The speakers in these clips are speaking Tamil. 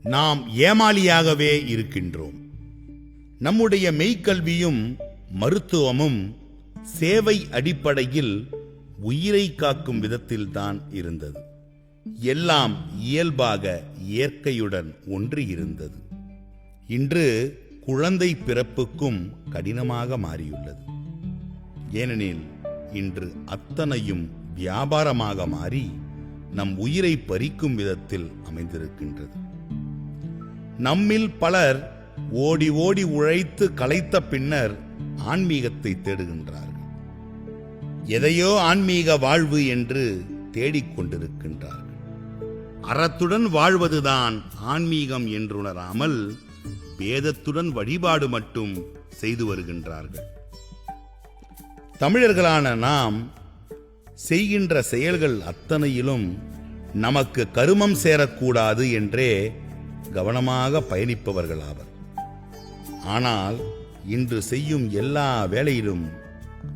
நாம் ஏமாளியாகவே இருக்கின்றோம். நம்முடைய மெய்க்கல்வியும் மருத்துவமும் சேவை அடிப்படையில் உயிரை காக்கும் விதத்தில்தான் இருந்தது. எல்லாம் இயல்பாக இயற்கையுடன் ஒன்றி இருந்தது. இன்று குழந்தை பிறப்புக்கும் கடினமாக மாறியுள்ளது. ஏனெனில் இன்று அத்தனையும் வியாபாரமாக மாறி நம் உயிரை பறிக்கும் விதத்தில் அமைந்திருக்கின்றது. நம்மில் பலர் ஓடி ஓடி உழைத்து களைத்த பின்னர் ஆன்மீகத்தை தேடுகின்றார்கள். எதையோ ஆன்மீக வாழ்வு என்று தேடிக்கொண்டிருக்கின்றார்கள். அறத்துடன் வாழ்வதுதான் ஆன்மீகம் என்றுணராமல் வேதத்துடன் வழிபாடு மட்டும் செய்து வருகின்றார்கள். தமிழர்களான நாம் செய்கின்ற செயல்கள் அத்தனையிலும் நமக்கு கருமம் சேரக்கூடாது என்றே கவனமாக பயணிப்பவர்களாவர். ஆனால் இன்று செய்யும் எல்லா வேளையிலும்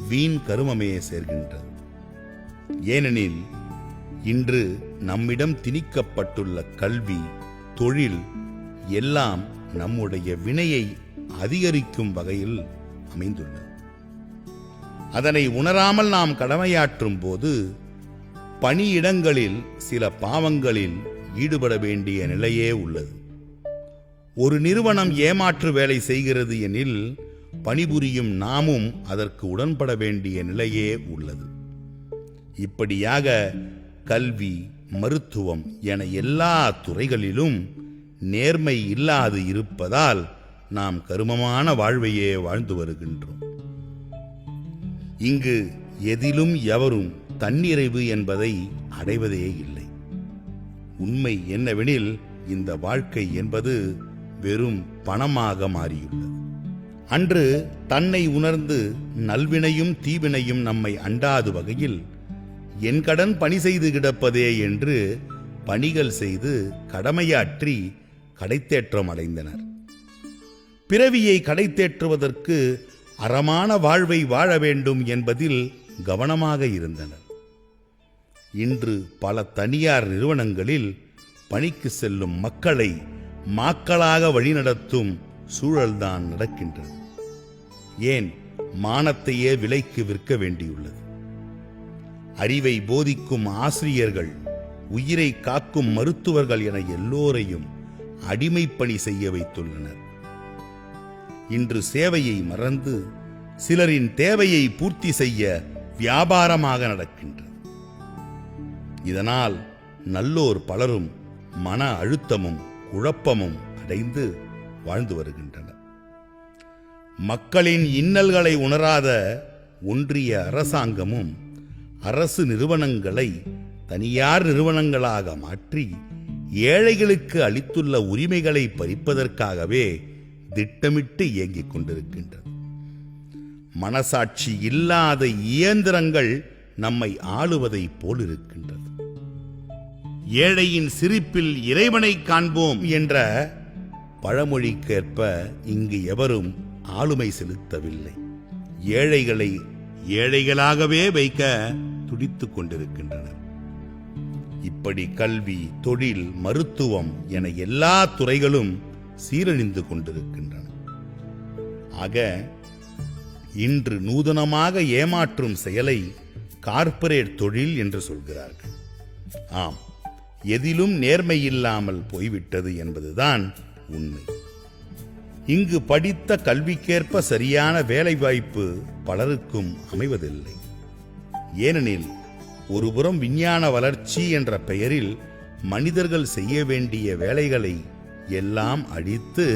வீண் கருமமே சேர்கின்றது. ஏனெனில் இன்று நம்மிடம் திணிக்கப்பட்டுள்ள கல்வி, தொழில் எல்லாம் நம்முடைய வினையை அதிகரிக்கும் வகையில் அமைந்துள்ளது. அதனை உணராமல் நாம் கடமையாற்றும் போது பணியிடங்களில் சில பாவங்களில் ஈடுபட வேண்டிய நிலையே உள்ளது. ஒரு நிறுவனம் ஏமாற்று வேலை செய்கிறது எனில் பணிபுரியும் நாமும் அதற்கு உடன்பட வேண்டிய நிலையே உள்ளது. இப்படியாக கல்வி, மருத்துவம் என எல்லா துறைகளிலும் நேர்மை இல்லாது இருப்பதால் நாம் கருமமான வாழ்வையே வாழ்ந்து வருகின்றோம். இங்கு எதிலும் எவரும் தன்னிறைவு என்பதை அடைவதே இல்லை. உண்மை என்னவெனில் இந்த வாழ்க்கை என்பது வெறும் பணமாக மாறியுள்ளது. அன்று தன்னை உணர்ந்து நல்வினையும் தீவினையும் நம்மை அண்டாது வகையில் என் கடன் பணி செய்து கிடப்பதே என்று பணிகள் செய்து கடமையாற்றி கடைத்தேற்றம் அடைந்தனர். பிறவியை கடைத்தேற்றுவதற்கு அறமான வாழ்வை வாழ வேண்டும் என்பதில் கவனமாக இருந்தனர். இன்று பல தனியார் நிறுவனங்களில் பணிக்கு செல்லும் மக்களை மாக்களாக வழிநடத்தும் சூழல்தான் நடக்கின்றது. ஏன் மானத்தையே விலைக்கு விற்க வேண்டியுள்ளது? அறிவை போதிக்கும் ஆசிரியர்கள், உயிரை காக்கும் மருத்துவர்கள் என எல்லோரையும் அடிமைப்பணி செய்ய வைத்துள்ளனர். இன்று சேவையை மறந்து சிலரின் தேவையை பூர்த்தி செய்ய வியாபாரமாக நடக்கின்றது. இதனால் நல்லோர் பலரும் மன அழுத்தமும் குழப்பமும் அடைந்து வாழ்ந்து வருகின்றனர். மக்களின் இன்னல்களை உணராத ஒன்றிய அரசாங்கமும் அரசு நிறுவனங்களை தனியார் நிறுவனங்களாக மாற்றி ஏழைகளுக்கு அளித்துள்ள உரிமைகளை பறிப்பதற்காகவே திட்டமிட்டு இயங்கிக் கொண்டிருக்கின்றது. மனசாட்சி இல்லாத இயந்திரங்கள் நம்மை ஆளுவதை போல் இருக்கின்றது. ஏழையின் சிரிப்பில் இறைவனை காண்போம் என்ற பழமொழிக்கேற்ப இங்கு எவரும் ஆளுமை செலுத்தவில்லை. ஏழைகளை ஏழைகளாகவே வைக்க துடித்துக் கொண்டிருக்கின்றனர். இப்படி கல்வி, தொழில், மருத்துவம் என எல்லா துறைகளும் சீரழிந்து கொண்டிருக்கின்றன. ஆக இன்று நூதனமாக ஏமாற்றும் செயலை கார்ப்பரேட் தொழில் என்று சொல்கிறார்கள். ஆம், எதிலும் நேர்மை இல்லாமல் போய்விட்டது என்பதுதான் உண்மை. இங்கு படித்த கல்விக்கேற்ப சரியான வேலைவாய்ப்பு பலருக்கும் அமைவதில்லை. ஏனெனில் ஒருபுறம் விஞ்ஞான வளர்ச்சி என்ற பெயரில் மனிதர்கள் செய்ய வேண்டிய வேலைகளை எல்லாம் அழித்து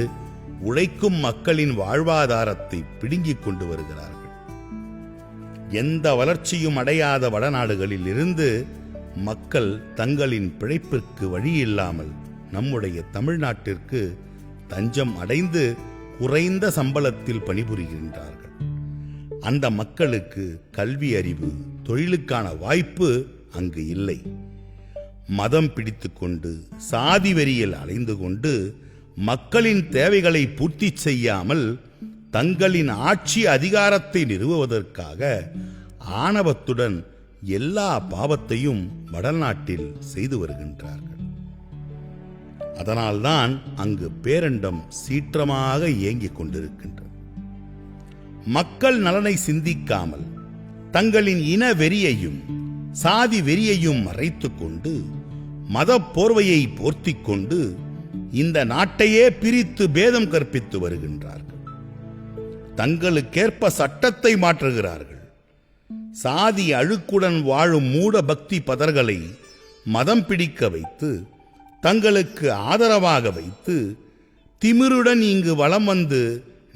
உழைக்கும் மக்களின் வாழ்வாதாரத்தை பிடுங்கிக் கொண்டு வருகிறார்கள். எந்த வளர்ச்சியும் அடையாத வடநாடுகளில் இருந்து மக்கள் தங்களின் பிழைப்பிற்கு வழியில்லாமல் நம்முடைய தமிழ்நாட்டிற்கு தஞ்சம் அடைந்து குறைந்த சம்பளத்தில் பணிபுரிகின்றார்கள். அந்த மக்களுக்கு கல்வி அறிவு, தொழிலுக்கான வாய்ப்பு அங்கு இல்லை. மதம் பிடித்துக்கொண்டு சாதி வெறியில் அலைந்து கொண்டு மக்களின் தேவைகளை பூர்த்தி செய்யாமல் தங்களின் ஆட்சி அதிகாரத்தை நிறுவுவதற்காக ஆணவத்துடன் எல்லா பாவத்தையும் வடநாட்டில் செய்து வருகின்றார்கள். அதனால்தான் அங்கு பேரண்டம் சீற்றமாக இயங்கிக் கொண்டிருக்கின்றது. மக்கள் நலனை சிந்திக்காமல் தங்களின் இன வெறியையும் சாதி வெறியையும் மறைத்துக் கொண்டு மத போர்வையை போர்த்திக் கொண்டு இந்த நாட்டையே பிரித்து பேதம் கற்பித்து வருகின்றார்கள். தங்களுக்கேற்ப சட்டத்தை மாற்றுகிறார்கள். சாதி அழுக்குடன் வாழும் மூட பக்தி பதர்களை மதம் பிடிக்க வைத்து தங்களுக்கு ஆதரவாக வைத்து திமிருடன் இங்கு வலம் வந்து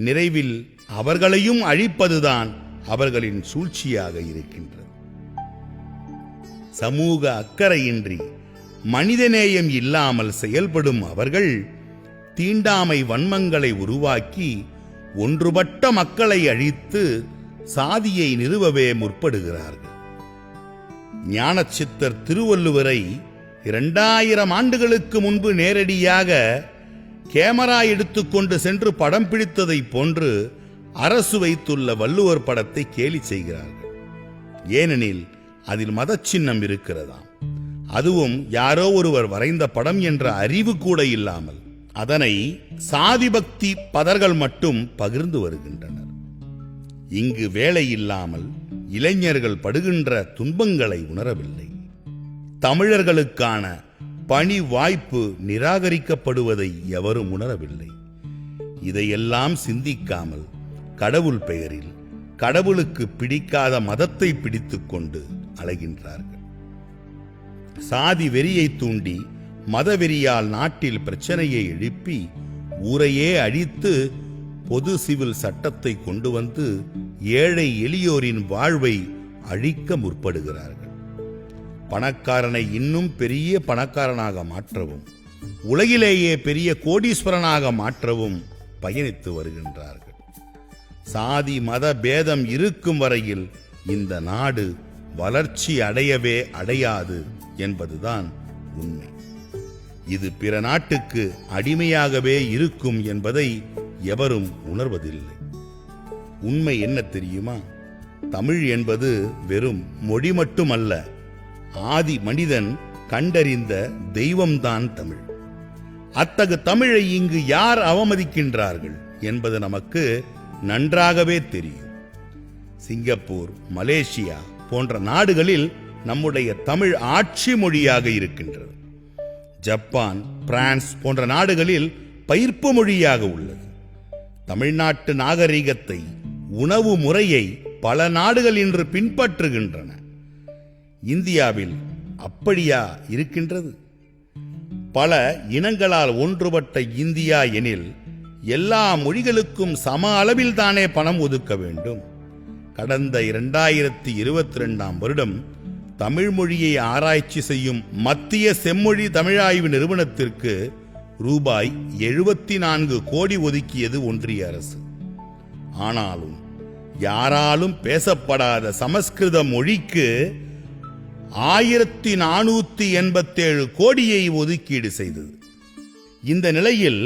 நிறைவில் அவர்களையும் அழிப்பதுதான் அவர்களின் சூழ்ச்சியாக இருக்கின்றது. சமூக அக்கறையின்றி மனிதநேயம் இல்லாமல் செயல்படும் அவர்கள் தீண்டாமை வன்மங்களை உருவாக்கி ஒன்றுபட்ட மக்களை அழித்து சாதியை நிறுவவே முற்படுகிறார்கள். ஞானசித்தர் திருவள்ளுவரை 2000 ஆண்டுகளுக்கு முன்பு நேரடியாக கேமரா எடுத்துக்கொண்டு சென்று படம் பிடித்ததை போன்று அரசு வைத்துள்ள வள்ளுவர் படத்தை கேலி செய்கிறார்கள். ஏனெனில் அதில் மதச்சின்னம் இருக்கிறதாம். அதுவும் யாரோ ஒருவர் வரைந்த படம் என்ற அறிவு கூட இல்லாமல் அதனை சாதி பக்தி பதர்கள் மட்டும் பகிர்ந்து வருகின்றனர். இங்கு வேலை இல்லாமல் இளைஞர்கள் படுகின்ற துன்பங்களை உணரவில்லை. தமிழர்களுக்கான பணி வாய்ப்பு நிராகரிக்கப்படுவதை எவரும் உணரவில்லை. இதையெல்லாம் சிந்திக்காமல் கடவுள் பெயரில் கடவுளுக்கு பிடிக்காத மதத்தை பிடித்துக் கொண்டு அலைகின்றார்கள். சாதி வெறியை தூண்டி மதவெறியால் நாட்டில் பிரச்சனையை எழுப்பி ஊரையே அழித்து பொது சிவில் சட்டத்தை கொண்டு வந்து ஏழை எளியோரின் வாழ்வை அழிக்க முற்படுகிறார்கள். பணக்காரனை இன்னும் பெரிய பணக்காரனாக மாற்றவும் உலகிலேயே பெரிய கோடீஸ்வரனாக மாற்றவும் பயணித்து வருகின்றார்கள். சாதி மத பேதம் இருக்கும் வரையில் இந்த நாடு வளர்ச்சி அடையவே அடையாது என்பதுதான் உண்மை. இது பிற நாட்டுக்கு அடிமையாகவே இருக்கும் என்பதை எவரும் உணர்வதில்லை. உண்மை என்ன தெரியுமா? தமிழ் என்பது வெறும் மொழி மட்டுமல்ல, ஆதி மனிதன் கண்டறிந்த தெய்வம்தான் தமிழ். அத்தகு தமிழை இங்கு யார் அவமதிக்கின்றார்கள் என்பது நமக்கு நன்றாகவே தெரியும். சிங்கப்பூர், மலேசியா போன்ற நாடுகளில் நம்முடைய தமிழ் ஆட்சி மொழியாக இருக்கின்றது. ஜப்பான், பிரான்ஸ் போன்ற நாடுகளில் பயிர்ப்பு மொழியாக உள்ளது. தமிழ்நாட்டு நாகரிகத்தை, உணவு முறையை பல நாடுகள் இன்று பின்பற்றுகின்றன. இந்தியாவில் அப்படியா இருக்கின்றது? பல இனங்களால் ஒன்றுபட்ட இந்தியா எனில் எல்லா மொழிகளுக்கும் சம அளவில் தானே பணம் ஒதுக்க வேண்டும். கடந்த 2022ஆம் வருடம் தமிழ் மொழியை ஆராய்ச்சி செய்யும் மத்திய செம்மொழி தமிழாய்வு நிறுவனத்திற்கு ரூபாய் 74 கோடி ஒதுக்கியது ஒன்றிய அரசு. ஆனாலும் யாராலும் பேசப்படாத சமஸ்கிருத மொழிக்கு 1487 கோடியை ஒதுக்கீடு செய்தது. இந்த நிலையில்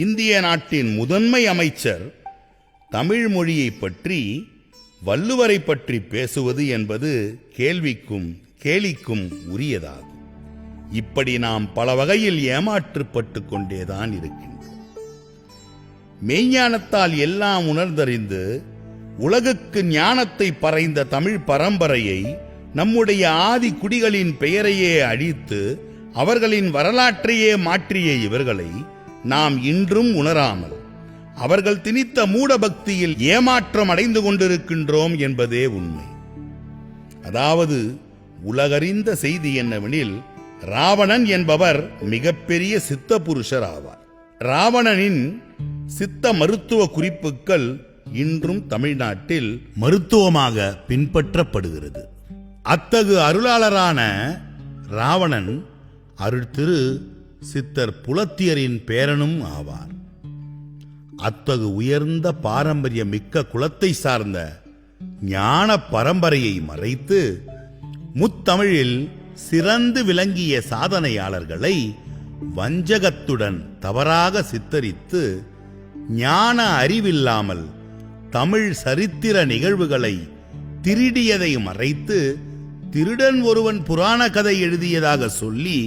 இந்திய நாட்டின் முதன்மை அமைச்சர் தமிழ் மொழியை பற்றி, வள்ளுவரை பற்றி பேசுவது என்பது கேள்விக்கும் கேலிக்கும் உரியதாகும். இப்படி நாம் பல வகையில் ஏமாற்றப்பட்டு கொண்டேதான் இருக்கின்றோம். மெய்ஞானத்தால் எல்லாம் உணர்ந்தறிந்து உலகுக்கு ஞானத்தை பறைந்த தமிழ் பரம்பரையை, நம்முடைய ஆதி குடிகளின் பெயரையே அழித்து அவர்களின் வரலாற்றையே மாற்றிய இவர்களை நாம் இன்றும் உணராமல் அவர்கள் திணித்த மூட பக்தியில் ஏமாற்றம் அடைந்து கொண்டிருக்கின்றோம் என்பதே உண்மை. அதாவது உலகறிந்த செய்தி என்னவெனில், ராவணன் என்பவர் மிகப்பெரிய சித்த புருஷர் ஆவார். ராவணனின் சித்த மருத்துவ குறிப்புகள் இன்றும் தமிழ்நாட்டில் மருத்துவமாக பின்பற்றப்படுகிறது. அத்தகு அருளாளரான ராவணன் அருள்திரு சித்தர் புலத்தியரின் பேரனும் ஆவார். அத்தகு உயர்ந்த பாரம்பரிய மிக்க குலத்தை சார்ந்த ஞான பரம்பரையை மறைத்து முத்தமிழில் சிறந்து விளங்கிய சாதனையாளர்களை வஞ்சகத்துடன் தவறாக சித்தரித்து ஞான அறிவில்லாமல் தமிழ் சரித்திர நிகழ்வுகளை திருடியதை மறைத்து திருடன் ஒருவன் புராண கதை எழுதியதாக சொல்லி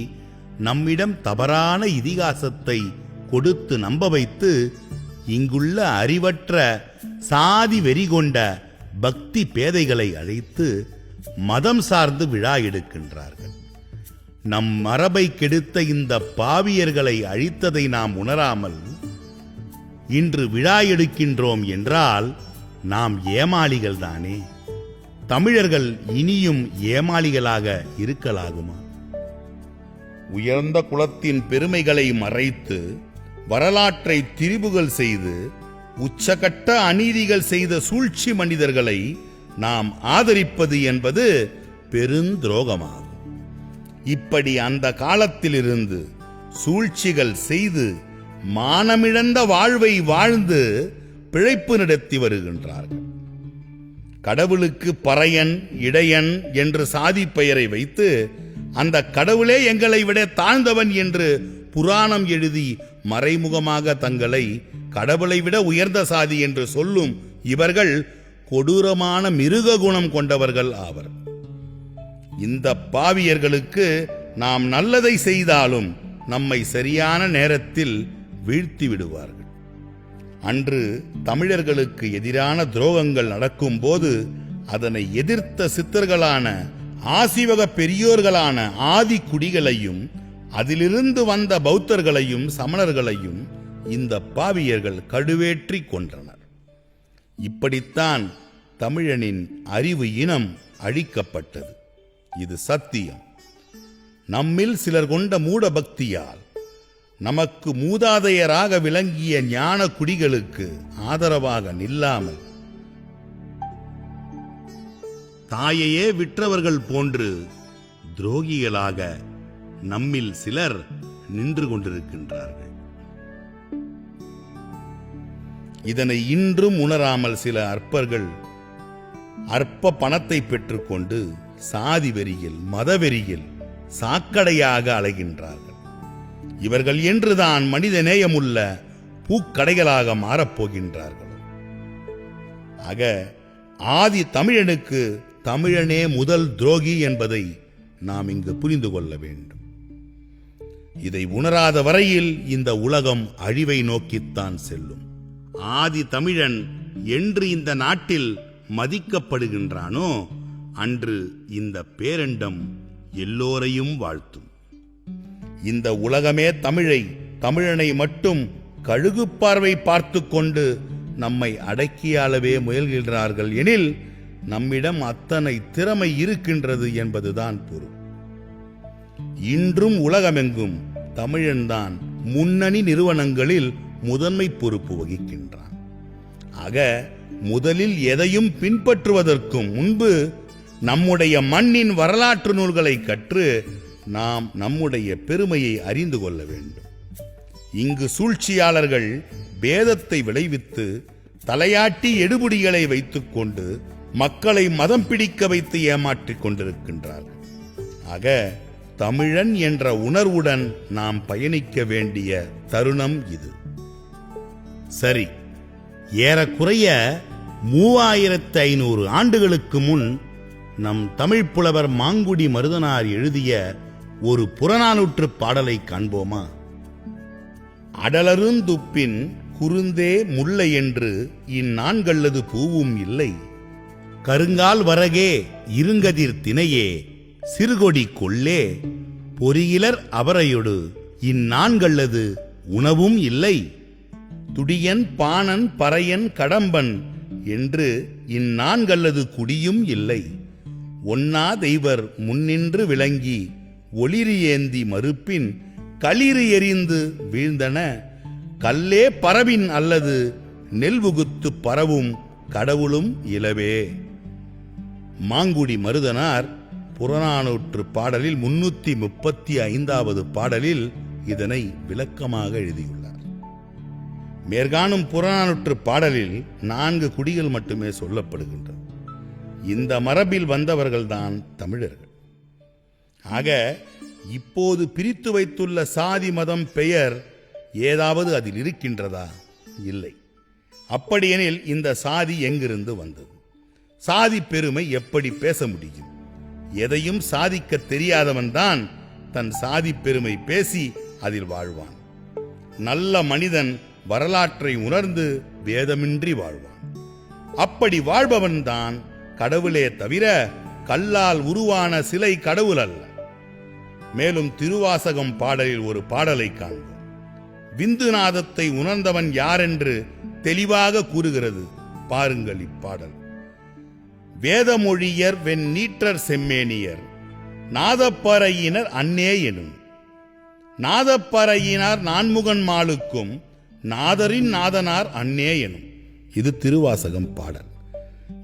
நம்மிடம் தவறான இதிகாசத்தை கொடுத்து நம்ப வைத்து இங்குள்ள அறிவற்ற சாதி வெறி கொண்ட பக்தி பேதைகளை அழைத்து மதம் சார்ந்து விழா எடுக்கின்றார்கள். நம் மரபை கெடுத்த இந்த பாவியர்களை அழித்ததை நாம் உணராமல் இன்று விழா எடுக்கின்றோம் என்றால் நாம் ஏமாளிகள் தானே. தமிழர்கள் இனியும் ஏமாளிகளாக இருக்கலாகுமா? உயர்ந்த குலத்தின் பெருமைகளை மறைத்து வரலாற்றை திரிபுகள் செய்து உச்சகட்ட அநீதிகள் செய்த சூழ்ச்சி மனிதர்களை நாம் ஆதரிப்பது என்பது பெருந்துரோகமாகும். இப்படி அந்த காலத்திலிருந்து சூழ்ச்சிகள் செய்து மானமிழந்த வாழ்வை வாழ்ந்து பிழைப்பு நடத்தி வருகின்றார்கள். கடவுளுக்கு பறையன் இடையன் என்று சாதி பெயரை வைத்து அந்த கடவுளே எங்களை விட தாழ்ந்தவன் என்று புராணம் எழுதி மறைமுகமாக தங்களை கடவுளை விட உயர்ந்த சாதி என்று சொல்லும் இவர்கள் கொடூரமான மிருக குணம் கொண்டவர்கள் ஆவர். இந்த பாவியர்களுக்கு நாம் நல்லதை செய்தாலும் நம்மை சரியான நேரத்தில் வீழ்த்தி விடுவார்கள். அன்று தமிழர்களுக்கு எதிரான துரோகங்கள் நடக்கும் போது அதனை எதிர்த்த சித்தர்களான ஆசிவக பெரியோர்களான ஆதி குடிகளையும் அதிலிருந்து வந்த பௌத்தர்களையும் சமணர்களையும் இந்த பாவியர்கள் கடுவேற்றி கொன்றனர். இப்படித்தான் தமிழனின் அறிவு இனம் அழிக்கப்பட்டது. இது சத்தியம். நம்மில் சிலர் கொண்ட மூட பக்தியால் நமக்கு மூதாதையராக விளங்கிய ஞான குடிகளுக்கு ஆதரவாக நில்லாமல் தாயையே விற்றவர்கள் போன்று துரோகிகளாக நம்மில் சிலர் நின்று கொண்டிருக்கின்றார்கள். இதனை இன்றும் உணராமல் சில அற்பர்கள் அற்ப பணத்தை பெற்றுக்கொண்டு சாதி வெறியில் மதவெறியில் சாக்கடையாக அலைகின்றார்கள். இவர்கள் என்றுதான் மனித நேயமுள்ள பூக்கடைகளாக மாறப்போகின்றார்கள். ஆக ஆதி தமிழனுக்கு தமிழனே முதல் துரோகி என்பதை நாம் இங்கு புரிந்து கொள்ள வேண்டும். இதை உணராத வரையில் இந்த உலகம் அழிவை நோக்கித்தான் செல்லும். ஆதி தமிழன் என்று இந்த நாட்டில் மதிக்கப்படுகின்றானோ அன்று இந்த பேரண்டம் எல்லோரையும் வாழ்த்தும். இந்த உலகமே தமிழனை மட்டும் கழுகு பார்வை பார்த்து கொண்டு நம்மை அடக்கியாளவே முயல்கிறார்கள் எனில் நம்மிடம் அத்தனை திறமை இருக்கின்றது என்பதுதான் பொருள். இன்றும் உலகமெங்கும் தமிழன்தான் முன்னணி நிறுவனங்களில் முதன்மை பொறுப்பு வகிக்கின்றான். ஆக முதலில் எதையும் பின்பற்றுவதற்கும் முன்பு நம்முடைய மண்ணின் வரலாற்று நூல்களை கற்று நாம் நம்முடைய பெருமையை அறிந்து கொள்ள வேண்டும். இங்கு சூழ்ச்சியாளர்கள் பேதத்தை விளைவித்து தலையாட்டி எடுபுடிகளை வைத்துக் கொண்டு மக்களை மதம் பிடிக்க வைத்து ஏமாற்றிக் கொண்டிருக்கின்றார்கள். ஆக தமிழன் என்ற உணர்வுடன் நாம் பயணிக்க வேண்டிய தருணம் இது. சரி, ஏறக்குறைய 3500 ஆண்டுகளுக்கு முன் நம் தமிழ் புலவர் மாங்குடி மருதனார் எழுதிய ஒரு புறநானூற்று பாடலை காண்போமா? அடலருந்துப்பின் குருந்தே முல்லை என்று இந்நான்கல்லது பூவும் இல்லை, கருங்கால் வரகே இருங்கதிர் தினையே சிறுகொடி கொள்ளே பொறியிலர் அவரையொடு இந்நான்கல்லது உணவும் இல்லை, துடியன் பாணன் பறையன் கடம்பன் என்று இந்நான்கல்லது குடியும் இல்லை, ஒன்னா தெய்வர் முன்னின்று விளங்கி ஒளிரி ஏந்தி மறுப்பின் களிறு எறிந்து வீழ்ந்தன, கல்லே பரவின் அல்லது நெல்வுகுத்து பரவும் கடவுளும் இலவே. மாங்குடி மருதனார் புறநானூற்று பாடலில் 335வது பாடலில் இதனை விளக்கமாக எழுதியுள்ளார். மேற்காணும் புறநானூற்று பாடலில் 4 குடிகள் மட்டுமே சொல்லப்படுகின்றன. இந்த மரபில் வந்தவர்கள்தான் தமிழர்கள். ஆக இப்போது பிரித்து வைத்துள்ள சாதி மதம் பெயர் ஏதாவது அதில் இருக்கின்றதா? இல்லை. அப்படியெனில் இந்த சாதி எங்கிருந்து வந்தது? சாதி பெருமை எப்படி பேச முடியும்? எதையும் சாதிக்க தெரியாதவன் தான் தன் சாதி பெருமை பேசி அதில் வாழ்வான். நல்ல மனிதன் வரலாற்றை உணர்ந்து வேதமின்றி வாழ்வான். அப்படி வாழ்பவன்தான் கடவுளே தவிர கல்லால் உருவான சிலை கடவுள் அல்ல. மேலும் திருவாசகம் பாடலில் ஒரு பாடலை காண்போம். விந்துநாதத்தை உணர்ந்தவன் யாரென்று தெளிவாக கூறுகிறது. பாருங்கள் இப்பாடல். வேதமொழியர் வெண் நீற்றர் செம்மேனியர் நாதப்பறையினர் அன்னே எனும். நாதப்பறையினார் நான்முகன் மாலுக்கும் நாதரின் நாதனார் அன்னே எனும். இது திருவாசகம் பாடல்.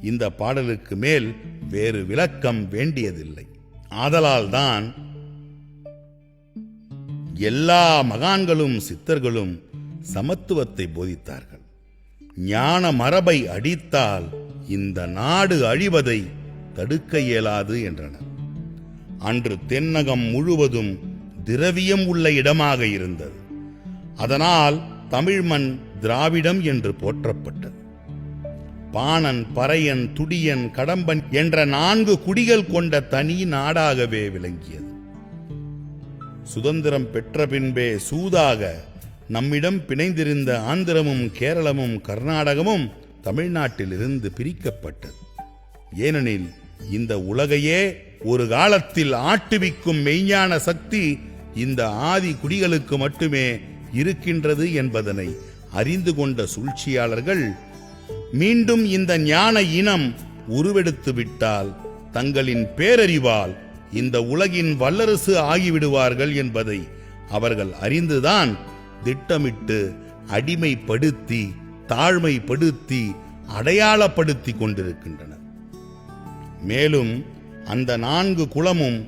இந்த பாடலுக்கு மேல் வேறு விளக்கம் வேண்டியதில்லை. ஆதலால்தான் எல்லா மகான்களும் சித்தர்களும் சமத்துவத்தை போதித்தார்கள். ஞான மரபை அடித்தால் இந்த நாடு அழிவதை தடுக்க இயலாது என்றனர். அன்று தென்னகம் முழுவதும் திரவியம் உள்ள இடமாக இருந்தது. அதனால் தமிழ் மண் திராவிடம் என்று போற்றப்பட்டது. பாணன், பறையன், துடியன், கடம்பன் என்ற 4 குடிகள் கொண்ட தனி நாடாகவே விளங்கியது. சுதந்திரம் பெற்ற பின்பே சூதாக நம்மிடம் பிணைந்திருந்த ஆந்திரமும் கேரளமும் கர்நாடகமும் தமிழ்நாட்டிலிருந்து பிரிக்கப்பட்டது. ஏனெனில் இந்த உலகையே ஒரு காலத்தில் ஆட்டுவிக்கும் மெய்ஞான சக்தி இந்த ஆதி குடிகளுக்கு மட்டுமே இருக்கின்றது என்பதனை அறிந்து கொண்ட சூழ்ச்சியாளர்கள் மீண்டும் இந்த ஞான இனம் உருவெடுத்து விட்டால் தங்களின் பேரறிவால் இந்த உலகின் வல்லரசு ஆகிவிடுவார்கள் என்பதை அவர்கள் அறிந்துதான் திட்டமிட்டு அடிமைப்படுத்தி தாழ்மைப்படுத்தி அடையாளப்படுத்தி கொண்டிருக்கின்றனர். மேலும் அந்த 4 குலமும்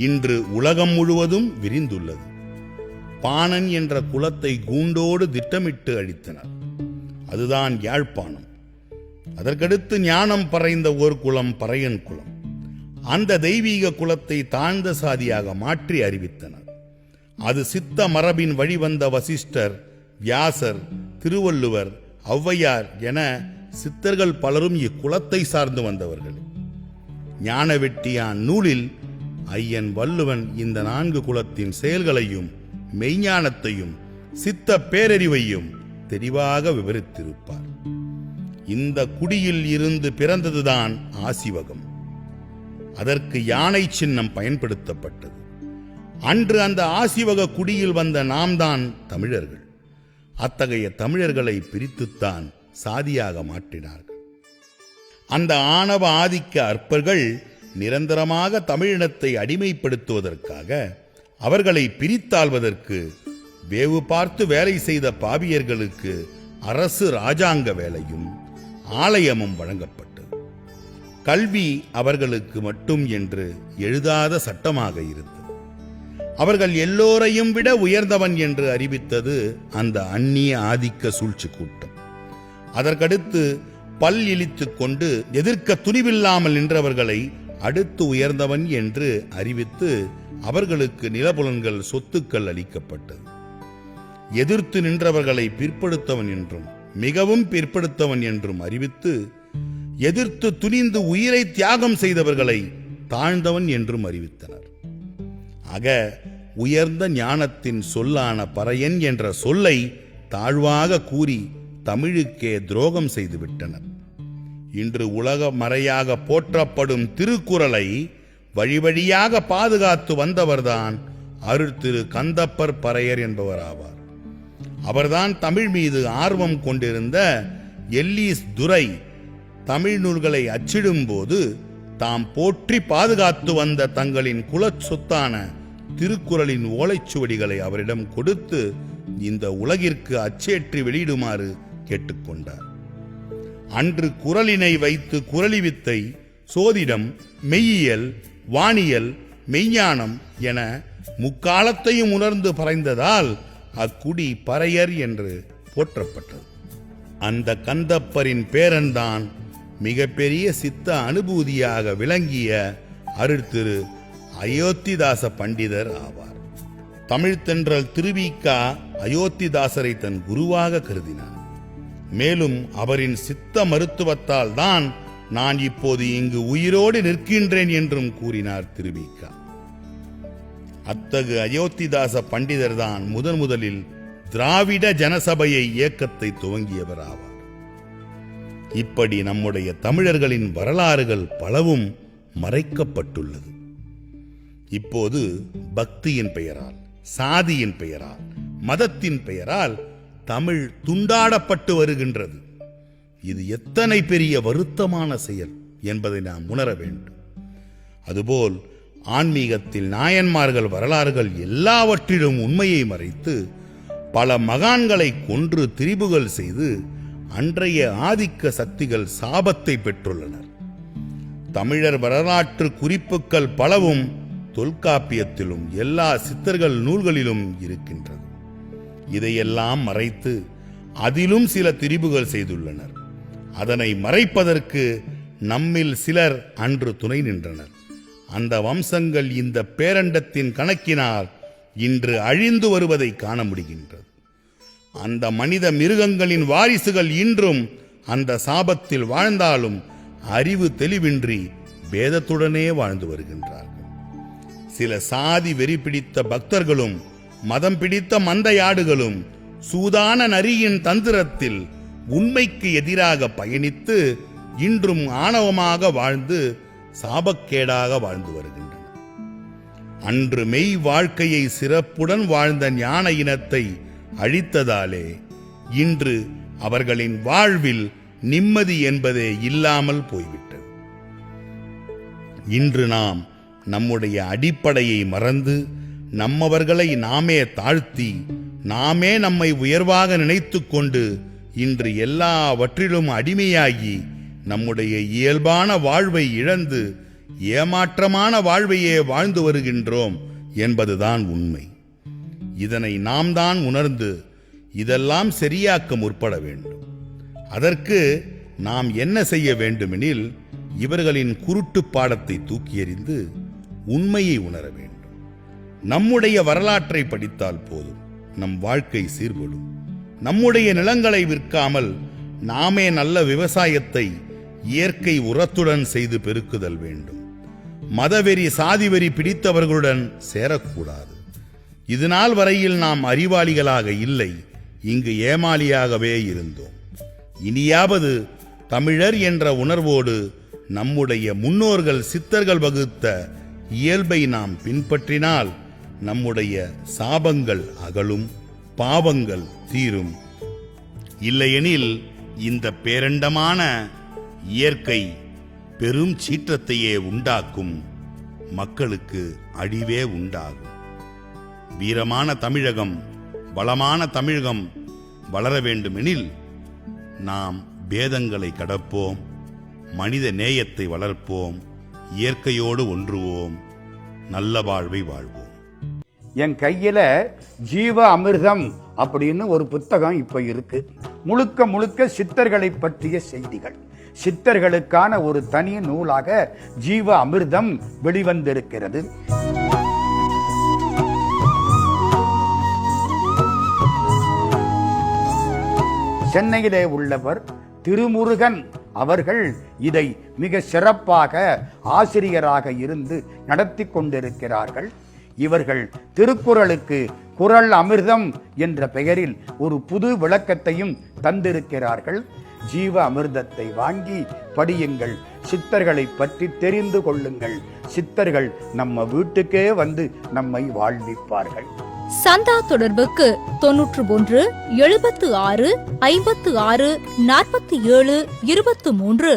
இன்று உலகம் முழுவதும் விரிந்துள்ளது. பாணன் என்ற குலத்தை கூண்டோடு திட்டமிட்டு அழித்தனர். அதுதான் யாழ்ப்பாணம். அதற்கடுத்து ஞானம் பறைந்த ஓர் குலம் பறையன் குலம். அந்த தெய்வீக குலத்தை தாழ்ந்த சாதியாக மாற்றி அறிவித்தனர். அது சித்த மரபின் வழிவந்த வசிஷ்டர், வியாசர், திருவள்ளுவர், ஔவையார் என சித்தர்கள் பலரும் இக்குலத்தை சார்ந்து வந்தவர்கள். ஞானவெட்டியான் நூலில் ஐயன் வள்ளுவன் இந்த 4 குலத்தின் செயல்களையும் மெய்ஞானத்தையும் சித்த பேரறிவையும் தெளிவாக விவரித்திருப்பார். இந்த குடியில் இருந்து பிறந்ததுதான் ஆசிவகம். அதற்கு யானை சின்னம் பயன்படுத்தப்பட்டது. அன்று அந்த ஆசிவக குடியில் வந்த நாம் தான் தமிழர்கள். அத்தகைய தமிழர்களை பிரித்துத்தான் சாதியாக மாற்றினார்கள். அந்த ஆணவ ஆதிக்க அற்பர்கள் நிரந்தரமாக தமிழினத்தை அடிமைப்படுத்துவதற்காக அவர்களை பிரித்தாள்வதற்கு வேவு பார்த்து வேலை செய்த பாவியர்களுக்கு அரசு ராஜாங்க வேலையும் ஆலயமும் வழங்கப்பட்டது. கல்வி அவர்களுக்கு மட்டும் என்று எழுதாத சட்டமாக இருந்தது. அவர்கள் எல்லோரையும் விட உயர்ந்தவன் என்று அறிவித்தது அந்த அந்நிய ஆதிக்க சூழ்ச்சி கூட்டம். அதற்கடுத்து பல் இழித்துக் கொண்டு எதிர்க்க துணிவில்லாமல் நின்றவர்களை அடுத்து உயர்ந்தவன் என்று அறிவித்து அவர்களுக்கு நிலபுலன்கள் சொத்துக்கள் அளிக்கப்பட்டது. எதிர்த்து நின்றவர்களை பிற்படுத்தவன் என்றும் மிகவும் பிற்படுத்தவன் என்றும் அறிவித்து எதிர்த்து துணிந்து உயிரை தியாகம் செய்தவர்களை தாழ்ந்தவன் என்றும் அறிவித்தனர். ஆக உயர்ந்த ஞானத்தின் சொல்லான பறையன் என்ற சொல்லை தாழ்வாக கூறி தமிழுக்கே துரோகம் செய்துவிட்டனர். இன்று உலக மறையாக போற்றப்படும் திருக்குறளை வழி வழியாக பாதுகாத்து வந்தவர்தான் அருட்திரு கந்தப்பர் பறையர் என்பவராவார். அவர்தான் தமிழ் மீது ஆர்வம் கொண்டிருந்த எல்லீஸ் துரை தமிழ் நூல்களை அச்சிடும் போது தாம் போற்றி பாதுகாத்து வந்த தங்களின் குலச் சொத்தான திருக்குறளின் ஓலைச்சுவடிகளை அவரிடம் கொடுத்து இந்த உலகிற்கு அச்சேற்றி வெளியிடுமாறு கேட்டுக்கொண்டார். அன்று குறளினை வைத்து குறளி வித்தை, சோதிடம், மெய்யியல், வானியல், மெய்ஞானம் என முக்காலத்தையும் உணர்ந்து பறைந்ததால் அக்குடி பறையர் என்று போற்றப்பட்டது. அந்த கந்தப்பரின் பேரன்தான் மிகப்பெரிய சித்த அனுபூதியாக விளங்கிய அருட்திரு அயோத்திதாச பண்டிதர் ஆவார். தமிழ்த்தென்றல் திருவிக்கா அயோத்திதாசரை தன் குருவாக கருதினார். மேலும் அவரின் சித்த மருத்துவத்தால் தான் நான் இப்போது இங்கு உயிரோடு நிற்கின்றேன் என்றும் கூறினார் திருவிக்கா. அத்தகு அயோத்திதாச பண்டிதர்தான் முதலில் திராவிட ஜனசபையை இயக்கத்தை துவங்கியவர் ஆவார். இப்படி நம்முடைய தமிழர்களின் வரலாறுகள் பலவும் மறைக்கப்பட்டுள்ளது. இப்போது பக்தியின் பெயரால், சாதியின் பெயரால், மதத்தின் பெயரால் தமிழ் துண்டாடப்பட்டு வருகின்றது. இது எத்தனை பெரிய வருத்தமான செயல் என்பதை நாம் உணர வேண்டும். அதுபோல் ஆன்மீகத்தில் நாயன்மார்கள் வரலாறுகள் எல்லாவற்றிலும் உண்மையை மறைத்து பல மகான்களை கொன்று திரிபுகள் செய்து அன்றைய ஆதிக்க சக்திகள் சாபத்தை பெற்றுள்ளனர். தமிழர் வரலாற்று குறிப்புகள் பலவும் தொல்காப்பியத்திலும் எல்லா சித்தர்கள் நூல்களிலும் இருக்கின்றது. இதையெல்லாம் மறைத்து அதிலும் சில திரிபுகள் செய்துள்ளனர். அதனை மறைப்பதற்கு நம்மில் சிலர் அன்று துணை நின்றனர். அந்த வம்சங்கள் இந்த பேரண்டத்தின் கணக்கினால் இன்று அழிந்து வருவதை காண முடிகின்றது. அந்த மனித மிருகங்களின் வாரிசுகள் இன்றும் அந்த சாபத்தில் வாழ்ந்தாலும் அறிவு தெளிவின்றி பேதத்துடனே வாழ்ந்து வருகின்றார்கள். சில சாதி வெறி பிடித்த பக்தர்களும் மதம் பிடித்த மந்தையாடுகளும் சூதான நரியின் தந்திரத்தில் உண்மைக்கு எதிராக பயணித்து இன்றும் ஆணவமாக வாழ்ந்து சாபக்கேடாக வாழ்ந்து வருகின்றனர். அன்று மெய் வாழ்க்கையை சிறப்புடன் வாழ்ந்த ஞான இனத்தை அழித்ததாலே இன்று அவர்களின் வாழ்வில் நிம்மதி என்பதே இல்லாமல் போய்விட்டது. இன்று நாம் நம்முடைய அடிப்படையை மறந்து நம்மவர்களை நாமே தாழ்த்தி நாமே நம்மை உயர்வாக நினைத்து கொண்டு இன்று எல்லாவற்றிலும் அடிமையாகி நம்முடைய இயல்பான வாழ்வை இழந்து ஏமாற்றமான வாழ்வையே வாழ்ந்து வருகின்றோம் என்பதுதான் உண்மை. இதனை நாம் தான் உணர்ந்து இதெல்லாம் சரியாக்க முற்பட வேண்டும். அதற்கு நாம் என்ன செய்ய வேண்டுமெனில் இவர்களின் குருட்டு பாடத்தை தூக்கி எறிந்து உண்மையை உணர வேண்டும். நம்முடைய வரலாற்றை படித்தால் போதும், நம் வாழ்க்கை சீர்படும். நம்முடைய நிலங்களை விற்காமல் நாமே நல்ல விவசாயத்தை இயற்கை உரத்துடன் செய்து பெருக்குதல் வேண்டும். மதவெறி சாதிவெறி பிடித்தவர்களுடன் சேரக்கூடாது. இதுநாள் வரையில் நாம் அறிவாளிகளாக இல்லை, இங்கு ஏமாளியாகவே இருந்தோம். இனியாவது தமிழர் என்ற உணர்வோடு நம்முடைய முன்னோர்கள் சித்தர்கள் வகுத்த இயல்பை நாம் பின்பற்றினால் நம்முடைய சாபங்கள் அகலும், பாவங்கள் தீரும். இல்லையெனில் இந்த பேரண்டமான இயற்கை பெரும் சீற்றத்தையே உண்டாக்கும், மக்களுக்கு அழிவே உண்டாகும். வீரமான தமிழகம், வளமான தமிழகம் வளர வேண்டுமெனில் நாம் பேதங்களை கடப்போம், மனித நேயத்தை வளர்ப்போம், இயற்கையோடு ஒன்றுவோம், நல்ல வாழ்வை வாழ்வோம். என் கையில ஜீவ அமிர்தம் அப்படின்னு ஒரு புத்தகம் இப்ப இருக்கு. முழுக்க முழுக்க சித்தர்களை பற்றிய செய்திகள். சித்தர்களுக்கான ஒரு தனி நூலாக ஜீவ அமிர்தம் வெளிவந்திருக்கிறது. சென்னையிலே உள்ளவர் திருமுருகன் அவர்கள் இதை மிக சிறப்பாக ஆசிரியராக இருந்து நடத்தி கொண்டிருக்கிறார்கள். இவர்கள் திருக்குறளுக்கு குறள் அமிர்தம் என்ற பெயரில் ஒரு புது விளக்கத்தையும் தந்திருக்கிறார்கள். ஜீவ அமிர்தத்தை வாங்கி படியுங்கள், சித்தர்களை பற்றி தெரிந்து கொள்ளுங்கள். சித்தர்கள் நம்ம வீட்டுக்கே வந்து நம்மை வாழ்விப்பார்கள். சந்தா தொடர்புக்கு 91 76 56 47 23.